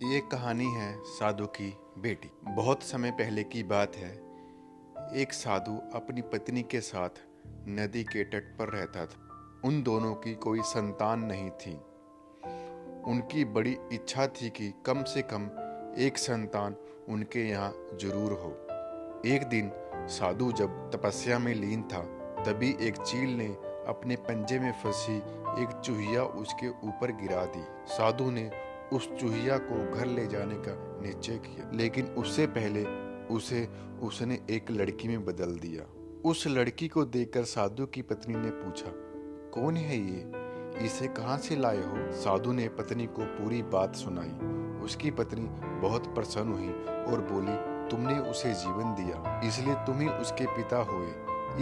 ये कहानी है साधु की बेटी। बहुत समय पहले की बात है। एक साधु अपनी पत्नी के साथ नदी के तट पर रहता था। उन दोनों की कोई संतान नहीं थी। उनकी बड़ी इच्छा थी कि कम से कम एक संतान उनके यहाँ जरूर हो। एक दिन साधु जब तपस्या में लीन था, तभी एक चील ने अपने पंजे में फंसी एक चूहिया उसके ऊपर गिरा दी। साधु ने उस चूहिया को घर ले जाने का निश्चय किया, लेकिन उससे पहले उसने एक लड़की में बदल दिया। उस लड़की को देखकर साधु की पत्नी ने पूछा, कौन है ये? इसे कहाँ से लाए हो? साधु ने पत्नी को पूरी बात सुनाई। उसकी पत्नी बहुत प्रसन्न हुई और बोली, तुमने उसे जीवन दिया, इसलिए तुम ही उसके पिता हुए।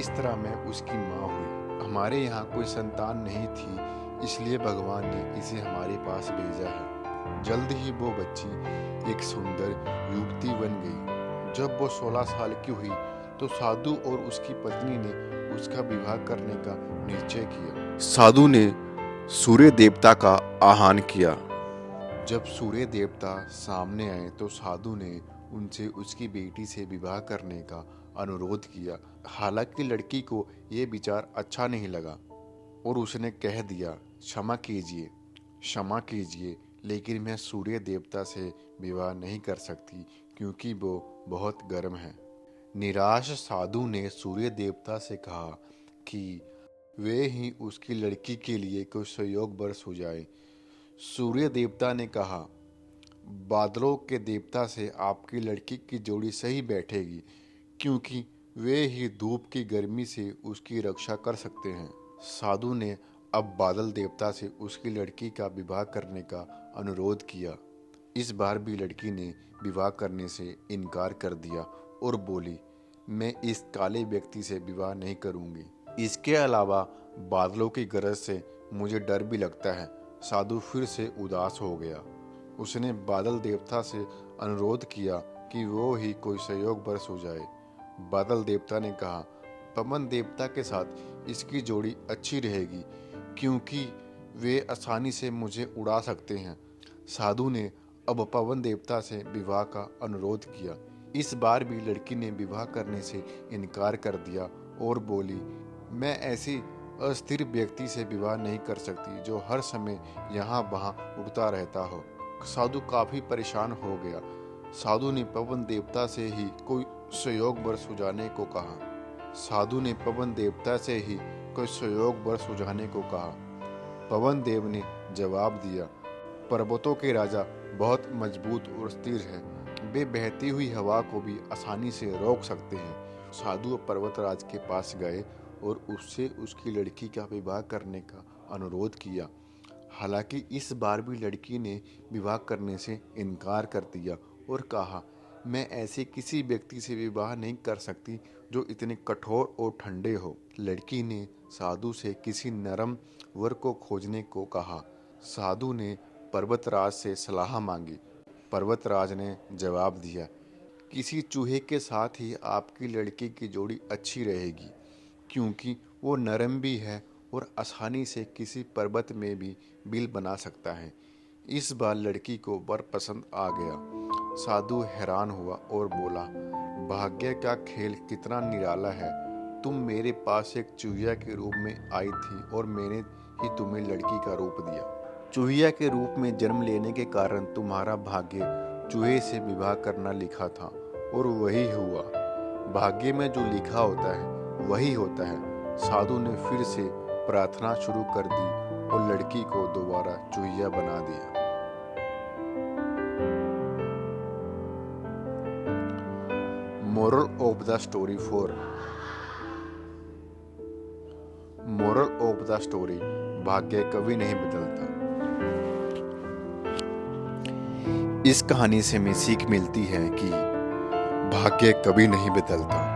इस तरह मैं उसकी माँ हुई। हमारे यहाँ कोई संतान नहीं थी, इसलिए भगवान ने इसे हमारे पास भेजा है। जल्द ही वो बच्ची एक सुंदर युवती बन गई। जब वो 16 साल की हुई तो साधु और उसकी पत्नी ने उसका विवाह करने का निश्चय किया। साधु ने सूर्य देवता का आह्वान किया। जब सूर्य देवता सामने आए तो साधु ने उनसे उसकी बेटी से विवाह करने का अनुरोध किया। हालांकि लड़की को ये विचार अच्छा नहीं लगा और उसने कह दिया, क्षमा कीजिए, लेकिन मैं सूर्य देवता से विवाह नहीं कर सकती क्योंकि वो बहुत गर्म है। निराश साधु ने सूर्य देवता से कहा कि वे ही उसकी लड़की के लिए कोई संयोग वर्ष हो जाए। सूर्य देवता ने कहा, बादलों के देवता से आपकी लड़की की जोड़ी सही बैठेगी क्योंकि वे ही धूप की गर्मी से उसकी रक्षा कर सकते हैं। साधु ने अब बादल देवता से उसकी लड़की का विवाह करने का अनुरोध किया। इस बार भी लड़की ने विवाह करने से इनकार कर दिया और बोली, मैं इस काले व्यक्ति से विवाह नहीं करूंगी। इसके अलावा बादलों की गरज से मुझे डर भी लगता है। साधु फिर से उदास हो गया। उसने बादल देवता से अनुरोध किया कि वो ही कोई संयोग बरस हो जाए। बादल देवता ने कहा, पवन देवता के साथ इसकी जोड़ी अच्छी रहेगी क्योंकि वे आसानी से मुझे उड़ा सकते हैं। साधु ने अब पवन देवता से विवाह का अनुरोध किया। इस बार भी लड़की ने विवाह करने से इनकार कर दिया और बोली, मैं ऐसी अस्थिर व्यक्ति से विवाह नहीं कर सकती जो हर समय यहाँ वहाँ उड़ता रहता हो। साधु काफी परेशान हो गया। साधु ने पवन देवता से ही कोई संयोग वर्ष सुझाने को कहा। पवन देव ने जवाब दिया, पर्वतों के राजा बहुत मजबूत और स्थिर हैं। वे बहती हुई हवा को भी आसानी से रोक सकते हैं। साधु पर्वतराज के पास गए और उससे उसकी लड़की का विवाह करने का अनुरोध किया। हालांकि इस बार भी लड़की ने विवाह करने से इनकार कर दिया और कहा, मैं ऐसे किसी व्यक्ति से विवाह नहीं कर सकती जो इतने कठोर और ठंडे हो। लड़की ने साधु से किसी नरम वर को खोजने को कहा। साधु ने पर्वतराज से सलाह मांगी। पर्वतराज ने जवाब दिया, किसी चूहे के साथ ही आपकी लड़की की जोड़ी अच्छी रहेगी क्योंकि वो नरम भी है और आसानी से किसी पर्वत में भी बिल बना सकता है। इस बार लड़की को वर पसंद आ गया। साधु हैरान हुआ और बोला, भाग्य का खेल कितना निराला है। तुम मेरे पास एक चूहिया के रूप में आई थी और मैंने ही तुम्हें लड़की का रूप दिया। चूहिया के रूप में जन्म लेने के कारण तुम्हारा भाग्य चूहे से विवाह करना लिखा था और वही हुआ। भाग्य में जो लिखा होता है वही होता है। साधु ने फिर से प्रार्थना शुरू कर दी और लड़की को दोबारा चूहिया बना दिया। Moral of the story 4। Moral of the story, भाग्य कभी नहीं बदलता। इस कहानी से हमें सीख मिलती है कि भाग्य कभी नहीं बदलता।